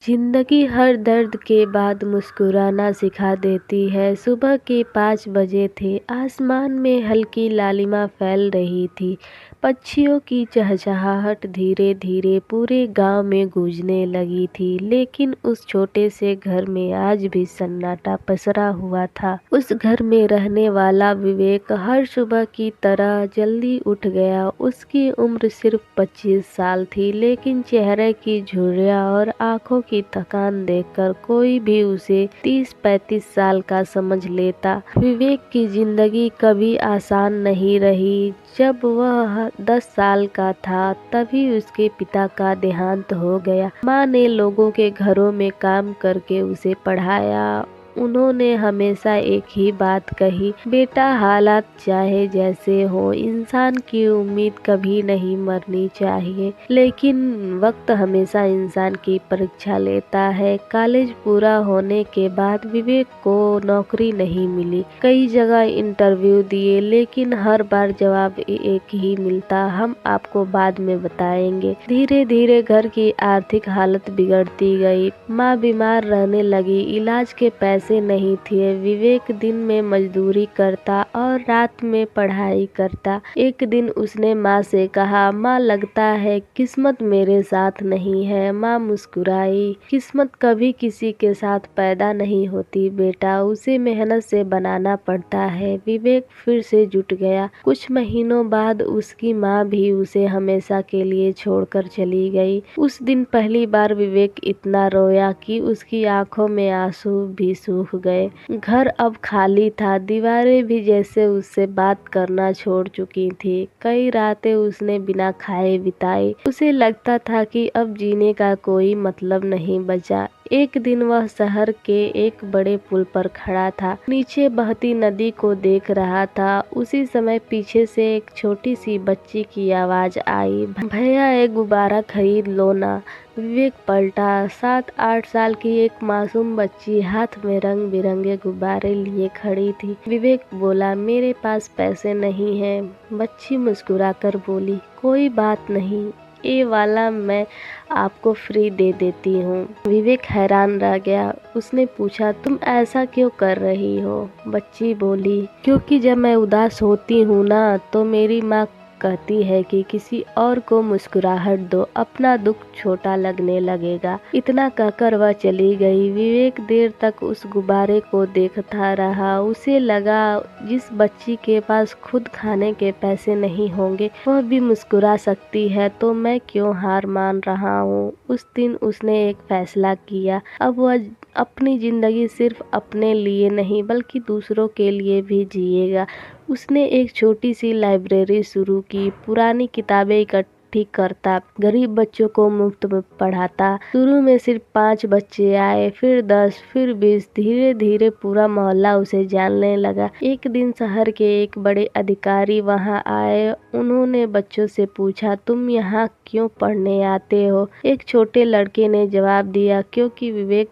जिंदगी हर दर्द के बाद मुस्कुराना सिखा देती है। सुबह के 5 बजे थे। आसमान में हल्की लालिमा फैल रही थी। पक्षियों की चहचहाहट धीरे धीरे पूरे गांव में गूंजने लगी थी। लेकिन उस छोटे से घर में आज भी सन्नाटा पसरा हुआ था। उस घर में रहने वाला विवेक हर सुबह की तरह जल्दी उठ गया। उसकी उम्र सिर्फ 25 साल थी, लेकिन चेहरे की झुर्रियां और आंखों की थकान देखकर कोई भी उसे 30-35 साल का समझ लेता। विवेक की जिंदगी कभी आसान नहीं रही। जब वह 10 साल का था तभी उसके पिता का देहांत हो गया। माँ ने लोगों के घरों में काम करके उसे पढ़ाया। उन्होंने हमेशा एक ही बात कही, बेटा हालात चाहे जैसे हो, इंसान की उम्मीद कभी नहीं मरनी चाहिए। लेकिन वक्त हमेशा इंसान की परीक्षा लेता है। कॉलेज पूरा होने के बाद विवेक को नौकरी नहीं मिली। कई जगह इंटरव्यू दिए, लेकिन हर बार जवाब एक ही मिलता, हम आपको बाद में बताएंगे। धीरे धीरे घर की आर्थिक हालत बिगड़ती गई। माँ बीमार रहने लगी। इलाज के पैसे नहीं थे। विवेक दिन में मजदूरी करता और रात में पढ़ाई करता। एक दिन उसने माँ से कहा, माँ लगता है किस्मत मेरे साथ नहीं है। माँ मुस्कुराई। किस्मत कभी किसी के साथ पैदा नहीं होती बेटा, उसे मेहनत से बनाना पड़ता है। विवेक फिर से जुट गया। कुछ महीनों बाद उसकी माँ भी उसे हमेशा के लिए छोड़कर चली गई। उस दिन पहली बार विवेक इतना रोया कि उसकी आंखों में आंसू भी सूख गए। घर अब खाली था। दीवारें भी जैसे उससे बात करना छोड़ चुकी थी। कई रातें उसने बिना खाए बिताई। उसे लगता था कि अब जीने का कोई मतलब नहीं बचा। एक दिन वह शहर के एक बड़े पुल पर खड़ा था। नीचे बहती नदी को देख रहा था। उसी समय पीछे से एक छोटी सी बच्ची की आवाज आई, भैया एक गुब्बारा खरीद लो ना। विवेक पलटा। 7-8 साल की एक मासूम बच्ची हाथ में रंग बिरंगे गुब्बारे लिए खड़ी थी। विवेक बोला, मेरे पास पैसे नहीं हैं। बच्ची मुस्कुराकर बोली, कोई बात नहीं, ये वाला मैं आपको फ्री दे देती हूँ। विवेक हैरान रह गया। उसने पूछा, तुम ऐसा क्यों कर रही हो? बच्ची बोली, क्योंकि जब मैं उदास होती हूँ ना तो मेरी माँ कहती है कि किसी और को मुस्कुराहट दो, अपना दुख छोटा लगने लगेगा। इतना कहकर वह चली गई। विवेक देर तक उस गुब्बारे को देखता रहा। उसे लगा जिस बच्ची के पास खुद खाने के पैसे नहीं होंगे वह भी मुस्कुरा सकती है, तो मैं क्यों हार मान रहा हूँ। उस दिन उसने एक फैसला किया। अब वह अपनी जिंदगी सिर्फ अपने लिए नहीं बल्कि दूसरों के लिए भी जिएगा। उसने एक छोटी सी लाइब्रेरी शुरू की। पुरानी किताबें इकट्ठी करता, गरीब बच्चों को मुफ्त में पढ़ाता। शुरू में सिर्फ 5 बच्चे आए, फिर 10, फिर 20। धीरे धीरे पूरा मोहल्ला उसे जानने लगा। एक दिन शहर के एक बड़े अधिकारी वहां आए। उन्होंने बच्चों से पूछा, तुम यहाँ क्यों पढ़ने आते हो? एक छोटे लड़के ने जवाब दिया, क्योंकि विवेक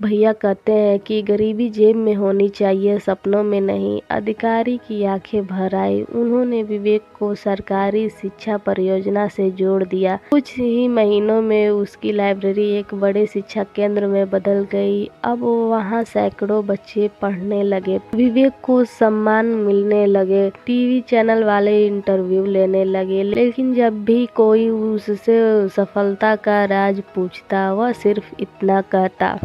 भैया कहते हैं कि गरीबी जेब में होनी चाहिए, सपनों में नहीं। अधिकारी की आंखें भर आई। उन्होंने विवेक को सरकारी शिक्षा परियोजना से जोड़ दिया। कुछ ही महीनों में उसकी लाइब्रेरी एक बड़े शिक्षा केंद्र में बदल गई। अब वहाँ सैकड़ों बच्चे पढ़ने लगे। विवेक को सम्मान मिलने लगे। टीवी चैनल वाले इंटरव्यू लेने लगे। लेकिन जब भी कोई उससे सफलता का राज पूछता, वह सिर्फ इतना कहता,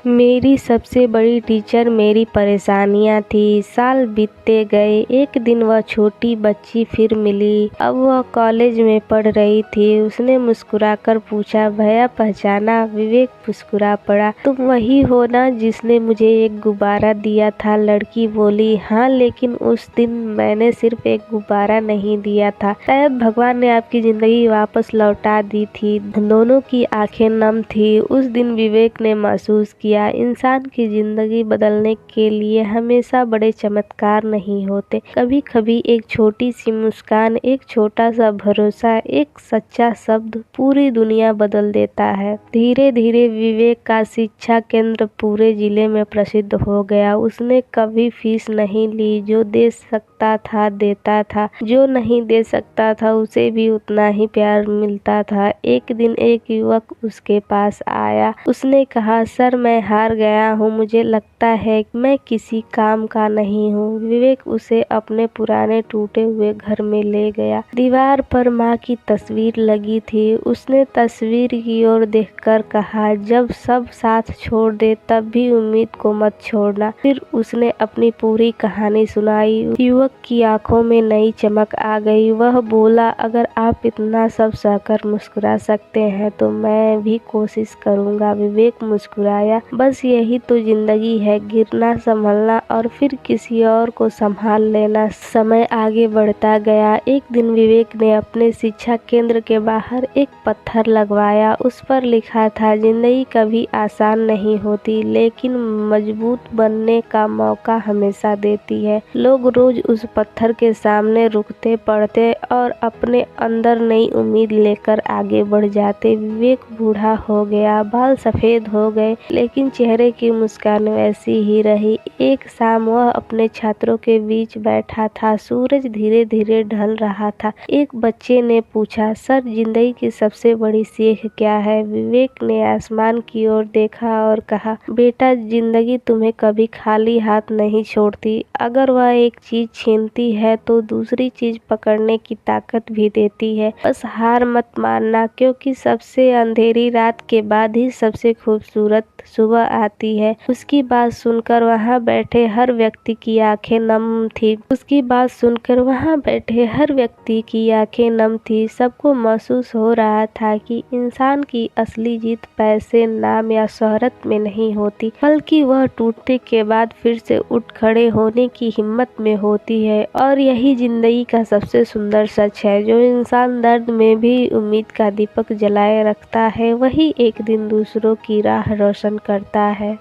मेरी सबसे बड़ी टीचर मेरी परेशानियां थी। साल बीतते गए। एक दिन वह छोटी बच्ची फिर मिली। अब वह कॉलेज में पढ़ रही थी। उसने मुस्कुराकर पूछा, भैया पहचाना? विवेक मुस्कुरा पड़ा, तुम वही हो ना जिसने मुझे एक गुब्बारा दिया था? लड़की बोली, हाँ, लेकिन उस दिन मैंने सिर्फ एक गुब्बारा नहीं दिया था, शायद भगवान ने आपकी जिंदगी वापस लौटा दी थी। दोनों की आंखें नम थी। उस दिन विवेक ने महसूस किया किया, इंसान की जिंदगी बदलने के लिए हमेशा बड़े चमत्कार नहीं होते। कभी कभी एक छोटी सी मुस्कान, एक छोटा सा भरोसा, एक सच्चा शब्द पूरी दुनिया बदल देता है। धीरे धीरे विवेक का शिक्षा केंद्र पूरे जिले में प्रसिद्ध हो गया। उसने कभी फीस नहीं ली, जो दे सकता था देता था, जो नहीं दे सकता था उसे भी उतना ही प्यार मिलता था। एक दिन एक युवक उसके पास आया। उसने कहा, सर मैं हार गया हूँ, मुझे लगता है मैं किसी काम का नहीं हूँ। विवेक उसे अपने पुराने टूटे हुए घर में ले गया। दीवार पर माँ की तस्वीर लगी थी। उसने तस्वीर की ओर देखकर कहा, जब सब साथ छोड़ दे तब भी उम्मीद को मत छोड़ना। फिर उसने अपनी पूरी कहानी सुनाई। युवक की आंखों में नई चमक आ गई। वह बोला, अगर आप इतना सब सहकर मुस्कुरा सकते हैं तो मैं भी कोशिश करूंगा। विवेक मुस्कुराया। बस यही तो जिंदगी है, गिरना, संभलना और फिर किसी और को संभाल लेना। समय आगे बढ़ता गया। एक दिन विवेक ने अपने शिक्षा केंद्र के बाहर एक पत्थर लगवाया। उस पर लिखा था, जिंदगी कभी आसान नहीं होती लेकिन मजबूत बनने का मौका हमेशा देती है। लोग रोज उस पत्थर के सामने रुकते, पढ़ते और अपने अंदर नई उम्मीद लेकर आगे बढ़ जाते। विवेक बूढ़ा हो गया, बाल सफेद हो गए, लेकिन चेहरे की मुस्कान वैसी ही रही। एक शाम वह अपने छात्रों के बीच बैठा था। सूरज धीरे धीरे ढल रहा था। एक बच्चे ने पूछा, सर जिंदगी की सबसे बड़ी सीख क्या है? विवेक ने आसमान की ओर देखा और कहा, बेटा जिंदगी तुम्हें कभी खाली हाथ नहीं छोड़ती। अगर वह एक चीज छीनती है तो दूसरी चीज पकड़ने की ताकत भी देती है। बस हार मत मानना, क्योंकि सबसे अंधेरी रात के बाद ही सबसे खूबसूरत सुबह आती है। उसकी बात सुनकर वहाँ बैठे हर व्यक्ति की आंखें नम थी। सबको महसूस हो रहा था कि इंसान की असली जीत पैसे, नाम या शोहरत में नहीं होती, बल्कि वह टूटने के बाद फिर से उठ खड़े होने की हिम्मत में होती है। और यही जिंदगी का सबसे सुंदर सच है। जो इंसान दर्द में भी उम्मीद का दीपक जलाए रखता है, वही एक दिन दूसरों की राह रोशन करता है।